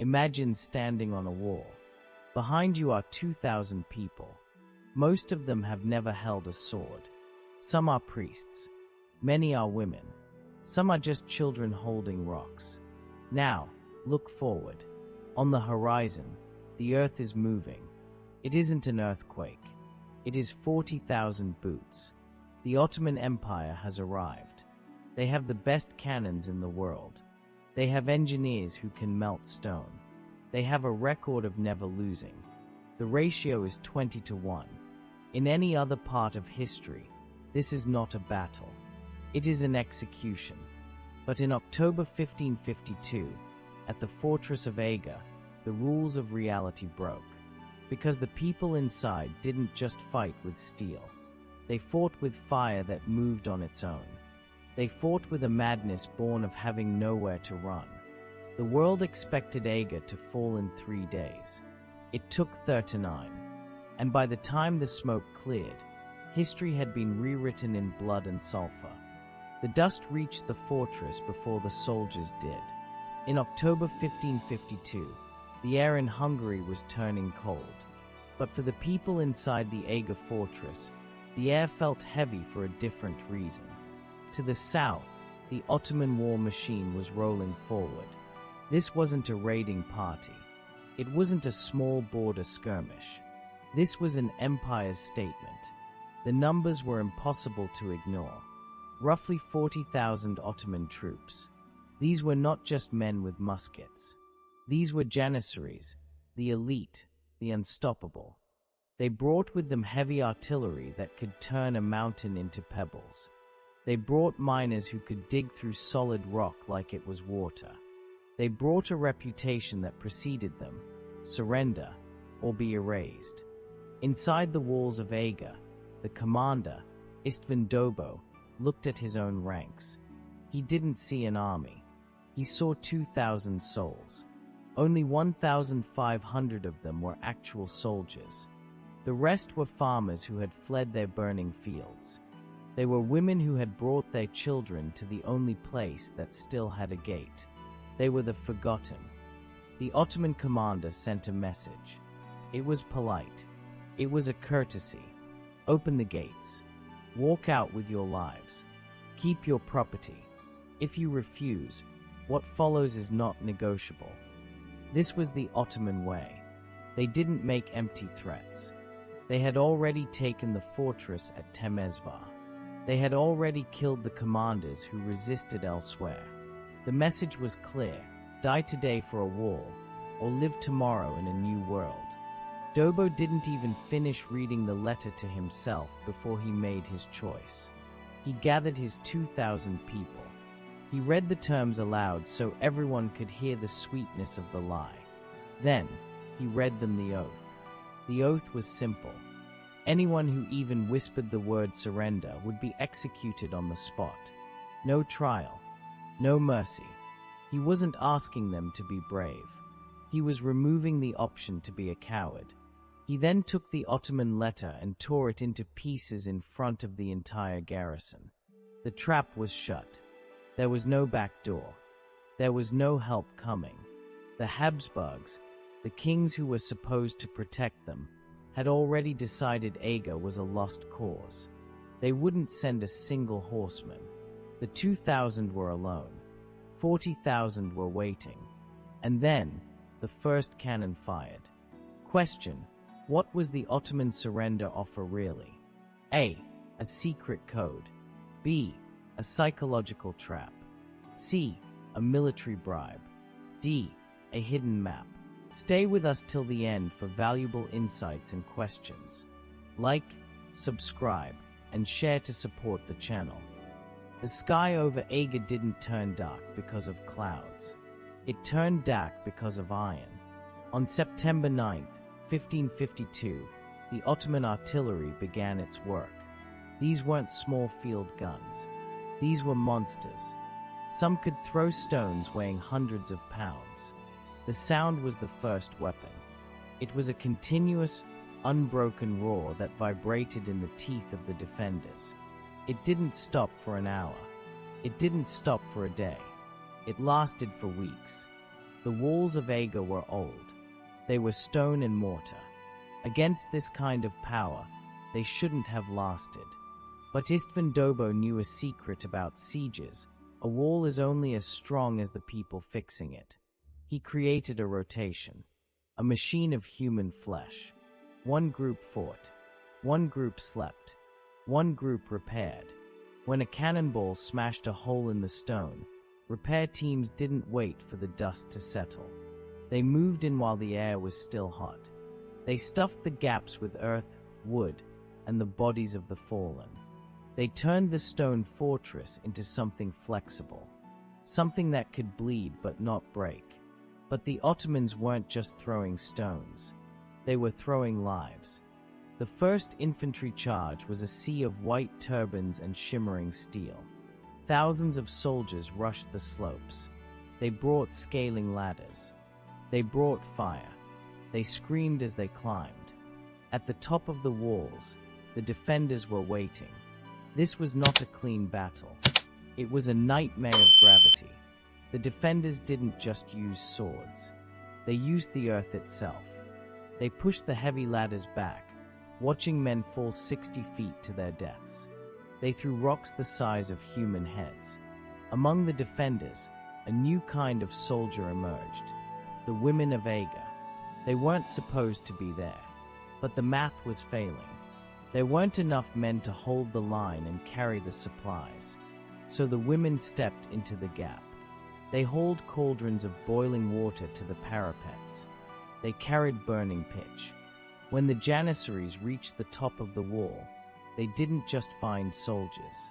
Imagine standing on a wall. Behind you are 2,000 people. Most of them have never held a sword. Some are priests. Many are women. Some are just children holding rocks. Now, look forward. On the horizon, the earth is moving. It isn't an earthquake. It is 40,000 boots. The Ottoman Empire has arrived. They have the best cannons in the world. They have engineers who can melt stone. They have a record of never losing. The ratio is 20-1. In any other part of history, this is not a battle. It is an execution. But in October 1552, at the fortress of Eger, the rules of reality broke. Because the people inside didn't just fight with steel. They fought with fire that moved on its own. They fought with a madness born of having nowhere to run. The world expected Eger to fall in 3 days. It took 39. And by the time the smoke cleared, history had been rewritten in blood and sulfur. The dust reached the fortress before the soldiers did. In October 1552, the air in Hungary was turning cold. But for the people inside the Eger fortress, the air felt heavy for a different reason. To the south, the Ottoman war machine was rolling forward. This wasn't a raiding party. It wasn't a small border skirmish. This was an empire's statement. The numbers were impossible to ignore. Roughly 40,000 Ottoman troops. These were not just men with muskets. These were janissaries, the elite, the unstoppable. They brought with them heavy artillery that could turn a mountain into pebbles. They brought miners who could dig through solid rock like it was water. They brought a reputation that preceded them: surrender or be erased. Inside the walls of Eger, the commander, István Dobó, looked at his own ranks. He didn't see an army. He saw 2,000 souls. Only 1,500 of them were actual soldiers. The rest were farmers who had fled their burning fields. They were women who had brought their children to the only place that still had a gate. They were the forgotten. The Ottoman commander sent a message. It was polite. It was a courtesy. Open the gates. Walk out with your lives. Keep your property. If you refuse, what follows is not negotiable. This was the Ottoman way. They didn't make empty threats. They had already taken the fortress at Temesvar. They had already killed the commanders who resisted elsewhere. The message was clear: die today for a wall, or live tomorrow in a new world. Dobó didn't even finish reading the letter to himself before he made his choice. He gathered his 2,000 people. He read the terms aloud so everyone could hear the sweetness of the lie. Then, he read them the oath. The oath was simple. Anyone who even whispered the word surrender would be executed on the spot. No trial. No mercy. He wasn't asking them to be brave. He was removing the option to be a coward. He then took the Ottoman letter and tore it into pieces in front of the entire garrison. The trap was shut. There was no back door. There was no help coming. The Habsburgs, the kings who were supposed to protect them, had already decided Eger was a lost cause. They wouldn't send a single horseman. The 2,000 were alone. 40,000 were waiting. And then, the first cannon fired. Question: what was the Ottoman surrender offer really? A secret code. B, a psychological trap. C, a military bribe. D, a hidden map. Stay with us till the end for valuable insights and questions. Like, subscribe, and share to support the channel. The sky over Eger didn't turn dark because of clouds. It turned dark because of iron. On September 9th, 1552, the Ottoman artillery began its work. These weren't small field guns. These were monsters. Some could throw stones weighing hundreds of pounds. The sound was the first weapon. It was a continuous, unbroken roar that vibrated in the teeth of the defenders. It didn't stop for an hour. It didn't stop for a day. It lasted for weeks. The walls of Eger were old. They were stone and mortar. Against this kind of power, they shouldn't have lasted. But István Dobó knew a secret about sieges. A wall is only as strong as the people fixing it. He created a rotation, a machine of human flesh. One group fought, one group slept, one group repaired. When a cannonball smashed a hole in the stone, repair teams didn't wait for the dust to settle. They moved in while the air was still hot. They stuffed the gaps with earth, wood, and the bodies of the fallen. They turned the stone fortress into something flexible, something that could bleed but not break. But the Ottomans weren't just throwing stones. They were throwing lives. The first infantry charge was a sea of white turbans and shimmering steel. Thousands of soldiers rushed the slopes. They brought scaling ladders. They brought fire. They screamed as they climbed. At the top of the walls, the defenders were waiting. This was not a clean battle. It was a nightmare of gravity. The defenders didn't just use swords. They used the earth itself. They pushed the heavy ladders back, watching men fall 60 feet to their deaths. They threw rocks the size of human heads. Among the defenders, a new kind of soldier emerged, the women of Eger. They weren't supposed to be there, but the math was failing. There weren't enough men to hold the line and carry the supplies, so the women stepped into the gap. They hauled cauldrons of boiling water to the parapets. They carried burning pitch. When the Janissaries reached the top of the wall, they didn't just find soldiers.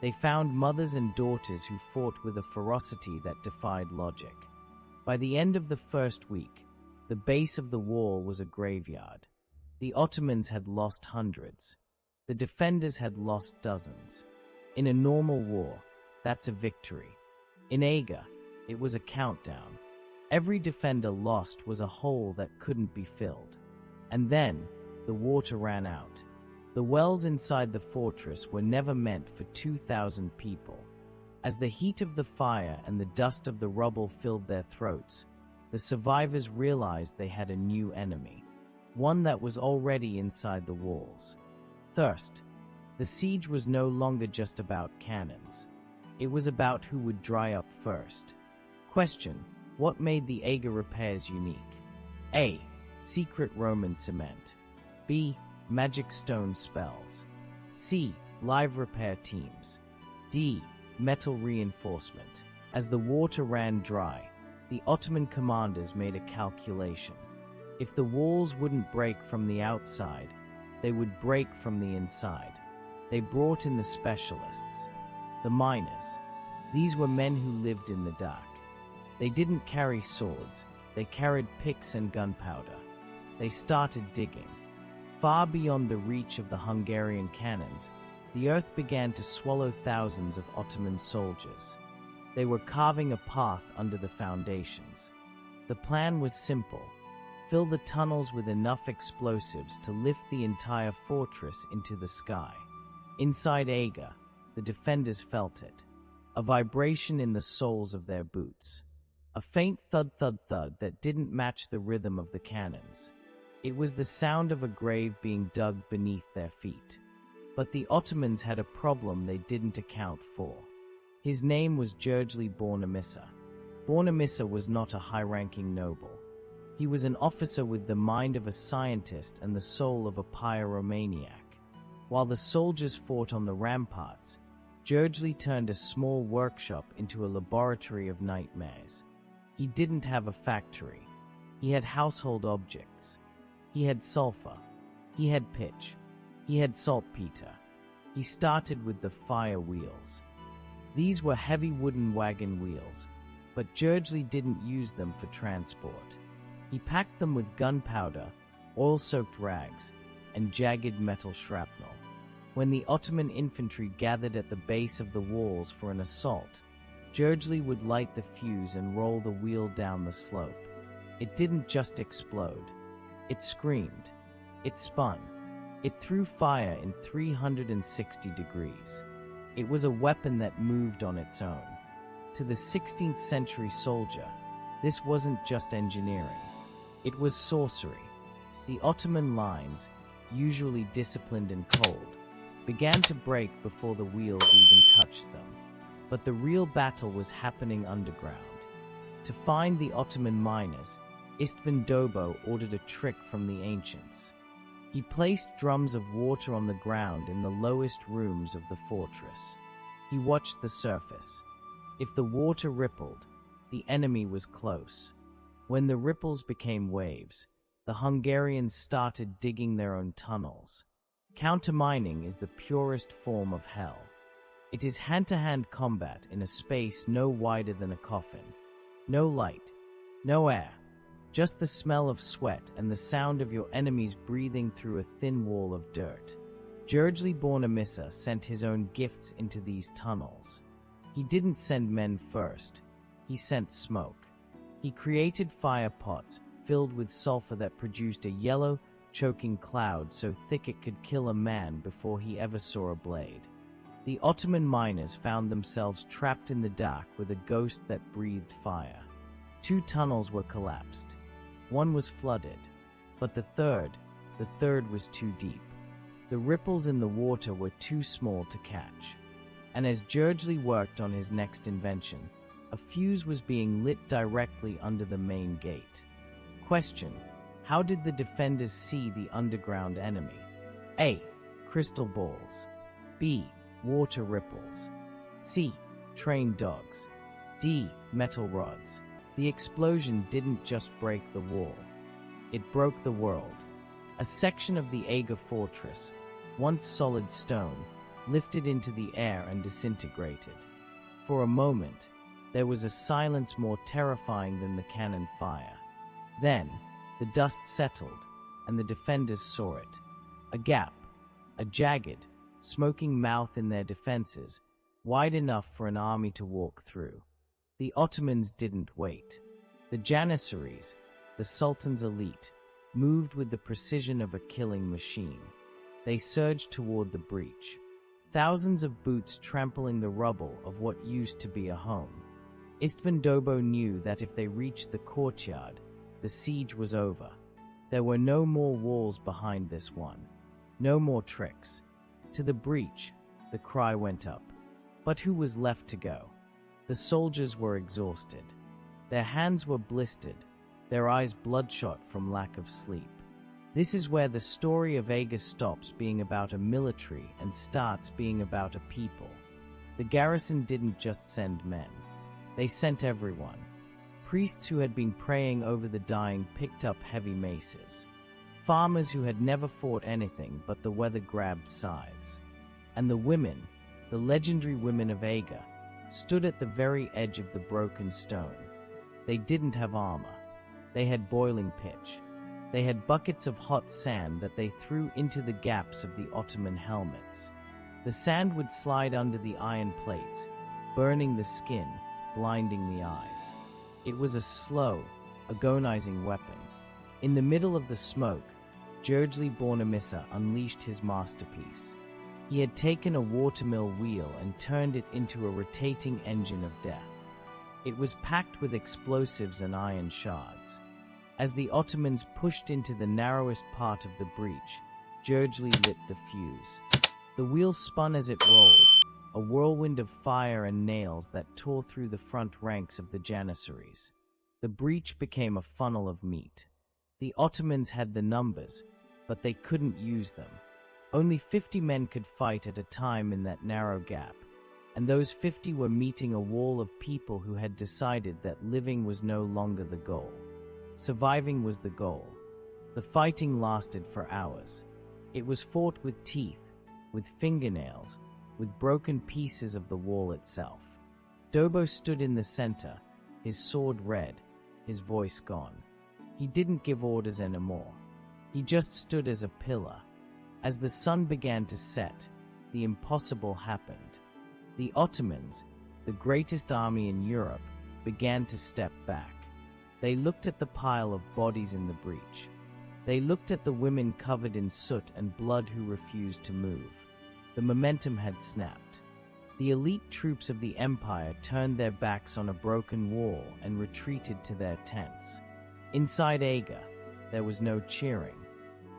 They found mothers and daughters who fought with a ferocity that defied logic. By the end of the first week, the base of the wall was a graveyard. The Ottomans had lost hundreds. The defenders had lost dozens. In a normal war, that's a victory. In Eger, it was a countdown. Every defender lost was a hole that couldn't be filled. And then, the water ran out. The wells inside the fortress were never meant for 2,000 people. As the heat of the fire and the dust of the rubble filled their throats, the survivors realized they had a new enemy, one that was already inside the walls. Thirst. The siege was no longer just about cannons. It was about who would dry up first. Question: what made the Eger repairs unique? A. Secret Roman cement. B. Magic stone spells. C. Live repair teams. D. Metal reinforcement. As the water ran dry, the Ottoman commanders made a calculation. If the walls wouldn't break from the outside, they would break from the inside. They brought in the specialists, the miners. These were men who lived in the dark. They didn't carry swords, they carried picks and gunpowder. They started digging. Far beyond the reach of the Hungarian cannons, the earth began to swallow thousands of Ottoman soldiers. They were carving a path under the foundations. The plan was simple: fill the tunnels with enough explosives to lift the entire fortress into the sky. Inside Eger, the defenders felt it, a vibration in the soles of their boots, a faint thud-thud-thud that didn't match the rhythm of the cannons. It was the sound of a grave being dug beneath their feet. But the Ottomans had a problem they didn't account for. His name was Gergely Bornemissza. Bornemissza was not a high-ranking noble. He was an officer with the mind of a scientist and the soul of a pyromaniac. While the soldiers fought on the ramparts, Gergely turned a small workshop into a laboratory of nightmares. He didn't have a factory. He had household objects. He had sulfur. He had pitch. He had saltpeter. He started with the fire wheels. These were heavy wooden wagon wheels, but Gergely didn't use them for transport. He packed them with gunpowder, oil-soaked rags, and jagged metal shrapnel. When the Ottoman infantry gathered at the base of the walls for an assault, Gergely would light the fuse and roll the wheel down the slope. It didn't just explode. It screamed. It spun. It threw fire in 360 degrees. It was a weapon that moved on its own. To the 16th century soldier, This wasn't just engineering. It was sorcery. The Ottoman lines, usually disciplined and cold, began to break before the wheels even touched them. But the real battle was happening underground. To find the Ottoman miners, István Dobó ordered a trick from the ancients. He placed drums of water on the ground in the lowest rooms of the fortress. He watched the surface. If the water rippled, the enemy was close. When the ripples became waves, the Hungarians started digging their own tunnels. Countermining is the purest form of hell. It is hand-to-hand combat in a space no wider than a coffin. No light, no air, just the smell of sweat and the sound of your enemies breathing through a thin wall of dirt. Gergely Bornemissza sent his own gifts into these tunnels. He didn't send men first. He sent smoke. He created fire pots filled with sulfur that produced a yellow, choking cloud so thick it could kill a man before he ever saw a blade. The Ottoman miners found themselves trapped in the dark with a ghost that breathed fire. 2 tunnels were collapsed. One was flooded, but the third was too deep. The ripples in the water were too small to catch. And as Gergely worked on his next invention, a fuse was being lit directly under the main gate. Question: how did the defenders see the underground enemy? A. Crystal balls. B. Water ripples. C. Trained dogs. D. Metal rods. The explosion didn't just break the wall. It broke the world. A section of the Eger fortress, once solid stone, lifted into the air and disintegrated. For a moment, there was a silence more terrifying than the cannon fire. Then, the dust settled, and the defenders saw it. A gap, a jagged, smoking mouth in their defenses, wide enough for an army to walk through. The Ottomans didn't wait. The Janissaries, the Sultan's elite, moved with the precision of a killing machine. They surged toward the breach, thousands of boots trampling the rubble of what used to be a home. István Dobó knew that if they reached the courtyard, the siege was over. There were no more walls behind this one, no more tricks. To the breach, the cry went up. But who was left to go? The soldiers were exhausted. Their hands were blistered, their eyes bloodshot from lack of sleep. This is where the story of Eger stops being about a military and starts being about a people. The garrison didn't just send men. They sent everyone. Priests who had been praying over the dying picked up heavy maces. Farmers who had never fought anything but the weather-grabbed scythes. And the women, the legendary women of Eger, stood at the very edge of the broken stone. They didn't have armor. They had boiling pitch. They had buckets of hot sand that they threw into the gaps of the Ottoman helmets. The sand would slide under the iron plates, burning the skin, blinding the eyes. It was a slow, agonizing weapon. In the middle of the smoke, Gergely Bornemissza unleashed his masterpiece. He had taken a watermill wheel and turned it into a rotating engine of death. It was packed with explosives and iron shards. As the Ottomans pushed into the narrowest part of the breach, Gergely lit the fuse. The wheel spun as it rolled, a whirlwind of fire and nails that tore through the front ranks of the Janissaries. The breach became a funnel of meat. The Ottomans had the numbers, but they couldn't use them. Only 50 men could fight at a time in that narrow gap, and those 50 were meeting a wall of people who had decided that living was no longer the goal. Surviving was the goal. The fighting lasted for hours. It was fought with teeth, with fingernails, with broken pieces of the wall itself. Dobó stood in the center, his sword red, his voice gone. He didn't give orders anymore. He just stood as a pillar. As the sun began to set, the impossible happened. The Ottomans, the greatest army in Europe, began to step back. They looked at the pile of bodies in the breach. They looked at the women covered in soot and blood who refused to move. The momentum had snapped. The elite troops of the empire turned their backs on a broken wall and retreated to their tents. Inside Eger, there was no cheering.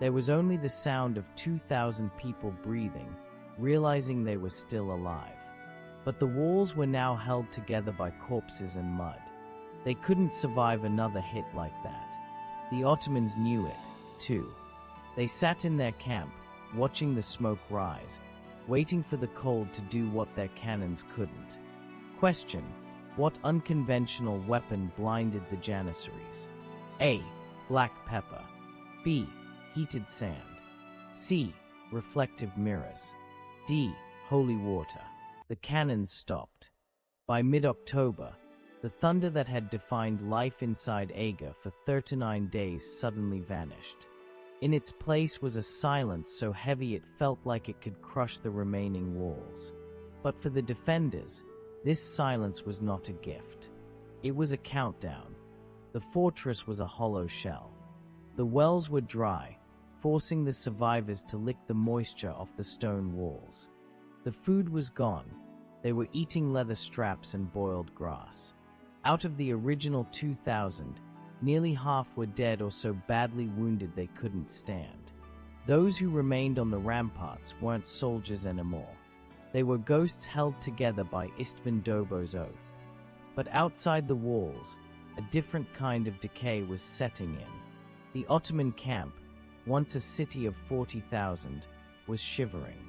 There was only the sound of 2,000 people breathing, realizing they were still alive. But the walls were now held together by corpses and mud. They couldn't survive another hit like that. The Ottomans knew it, too. They sat in their camp, watching the smoke rise, waiting for the cold to do what their cannons couldn't. Question: what unconventional weapon blinded the Janissaries? A. Black pepper. B. Heated sand. C. Reflective mirrors. D. Holy water. The cannons stopped. By mid-October, the thunder that had defined life inside Eger for 39 days suddenly vanished. In its place was a silence so heavy it felt like it could crush the remaining walls. But for the defenders, this silence was not a gift. It was a countdown. The fortress was a hollow shell. The wells were dry, forcing the survivors to lick the moisture off the stone walls. The food was gone. They were eating leather straps and boiled grass. Out of the original 2,000, nearly half were dead or so badly wounded they couldn't stand. Those who remained on the ramparts weren't soldiers anymore. They were ghosts held together by István Dobó's oath. But outside the walls, a different kind of decay was setting in. The Ottoman camp, once a city of 40,000, was shivering.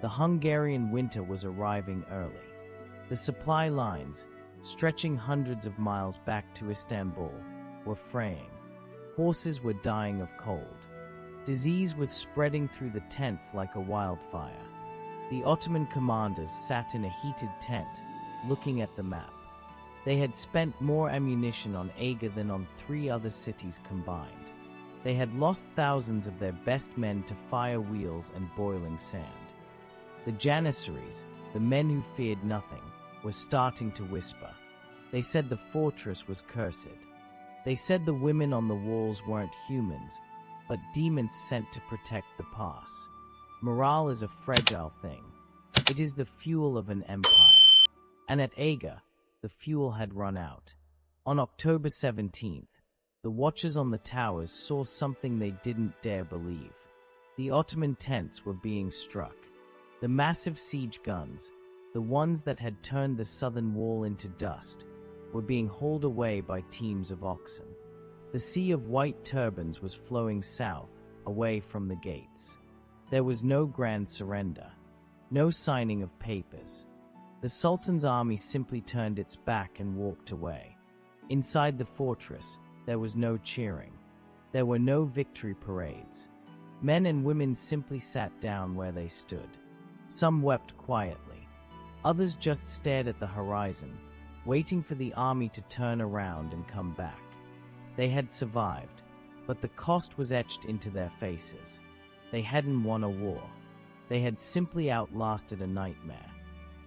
The Hungarian winter was arriving early. The supply lines, stretching hundreds of miles back to Istanbul, were fraying. Horses were dying of cold. Disease was spreading through the tents like a wildfire. The Ottoman commanders sat in a heated tent, looking at the map. They had spent more ammunition on Eger than on 3 other cities combined. They had lost thousands of their best men to fire wheels and boiling sand. The Janissaries, the men who feared nothing, were starting to whisper. They said the fortress was cursed. They said the women on the walls weren't humans, but demons sent to protect the pass. Morale is a fragile thing. It is the fuel of an empire. And at Eger, the fuel had run out. On October 17th, the watchers on the towers saw something they didn't dare believe. The Ottoman tents were being struck. The massive siege guns, the ones that had turned the southern wall into dust, were being hauled away by teams of oxen. The sea of white turbans was flowing south, away from the gates. There was no grand surrender, no signing of papers. The Sultan's army simply turned its back and walked away. Inside the fortress, there was no cheering. There were no victory parades. Men and women simply sat down where they stood. Some wept quietly. Others just stared at the horizon, waiting for the army to turn around and come back. They had survived, but the cost was etched into their faces. They hadn't won a war. They had simply outlasted a nightmare.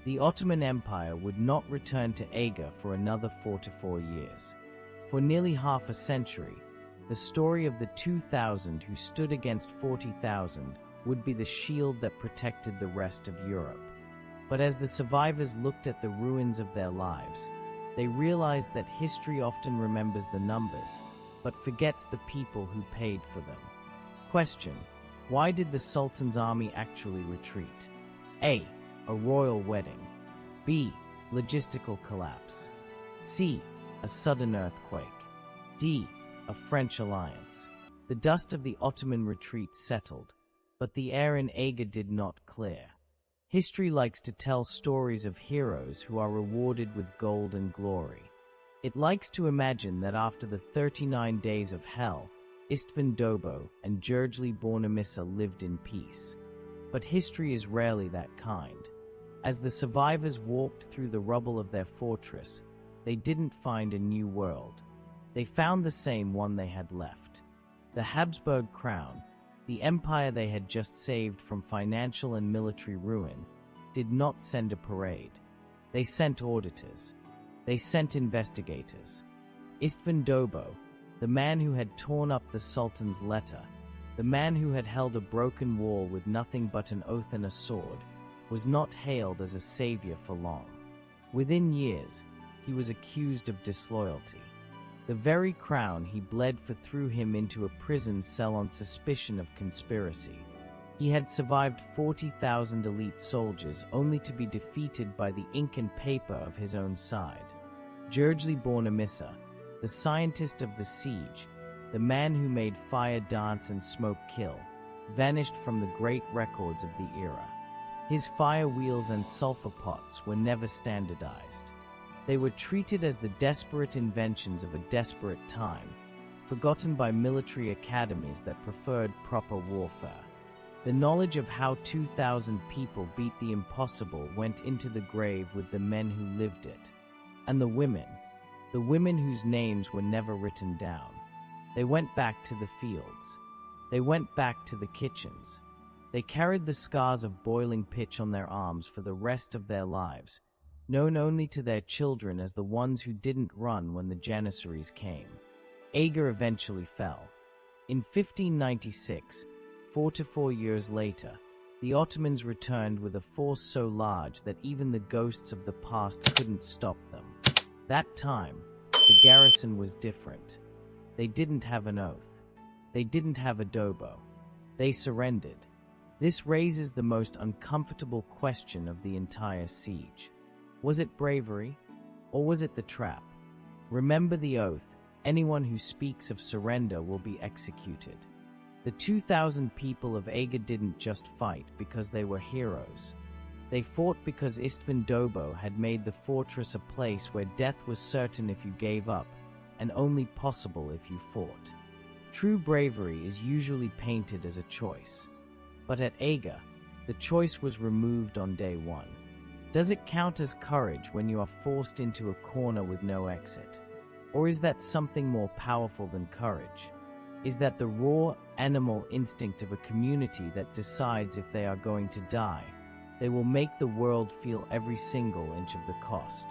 The Ottoman Empire would not return to Eger for another 4 to 4 years. For nearly half a century, the story of the 2,000 who stood against 40,000 would be the shield that protected the rest of Europe. But as the survivors looked at the ruins of their lives, they realized that history often remembers the numbers, but forgets the people who paid for them. Question: why did the Sultan's army actually retreat? A. A royal wedding. B. Logistical collapse. C. A sudden earthquake. D. A French alliance. The dust of the Ottoman retreat settled, but the air in Eger did not clear. History likes to tell stories of heroes who are rewarded with gold and glory. It likes to imagine that after the 39 days of hell, István Dobó and Gergely Bornemissza lived in peace. But history is rarely that kind. As the survivors walked through the rubble of their fortress, they didn't find a new world. They found the same one they had left. The Habsburg crown, the empire they had just saved from financial and military ruin, did not send a parade. They sent auditors. They sent investigators. István Dobó, the man who had torn up the Sultan's letter, the man who had held a broken wall with nothing but an oath and a sword, was not hailed as a savior for long. Within years, he was accused of disloyalty. The very crown he bled for threw him into a prison cell on suspicion of conspiracy. He had survived 40,000 elite soldiers only to be defeated by the ink and paper of his own side. Gergely Bornemissza, the scientist of the siege, the man who made fire dance and smoke kill, vanished from the great records of the era. His fire wheels and sulfur pots were never standardized. They were treated as the desperate inventions of a desperate time, forgotten by military academies that preferred proper warfare. The knowledge of how 2,000 people beat the impossible went into the grave with the men who lived it. And the women whose names were never written down. They went back to the fields. They went back to the kitchens. They carried the scars of boiling pitch on their arms for the rest of their lives, known only to their children as the ones who didn't run when the Janissaries came. Eger eventually fell. In 1596, 4 years later, the Ottomans returned with a force so large that even the ghosts of the past couldn't stop them. That time, the garrison was different. They didn't have an oath. They didn't have a Dobó. They surrendered. This raises the most uncomfortable question of the entire siege. Was it bravery, or was it the trap? Remember the oath: anyone who speaks of surrender will be executed. The 2,000 people of Eger didn't just fight because they were heroes. They fought because István Dobó had made the fortress a place where death was certain if you gave up, and only possible if you fought. True bravery is usually painted as a choice. But at Eger, the choice was removed on day one. Does it count as courage when you are forced into a corner with no exit? Or is that something more powerful than courage? Is that the raw, animal instinct of a community that decides if they are going to die, they will make the world feel every single inch of the cost?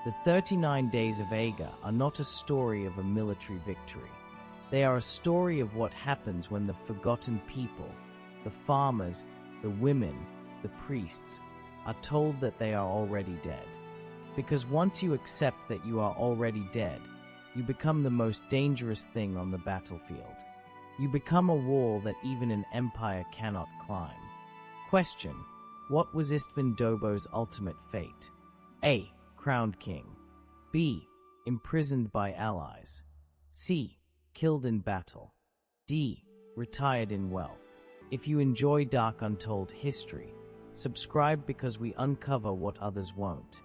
The 39 days of Eger are not a story of a military victory. They are a story of what happens when the forgotten people, the farmers, the women, the priests, are told that they are already dead. Because once you accept that you are already dead, you become the most dangerous thing on the battlefield. You become a wall that even an empire cannot climb. Question: what was István Dobó's ultimate fate? A. Crowned king. B. Imprisoned by allies. C. Killed in battle. D. Retired in wealth. If you enjoy dark untold history, subscribe because we uncover what others won't.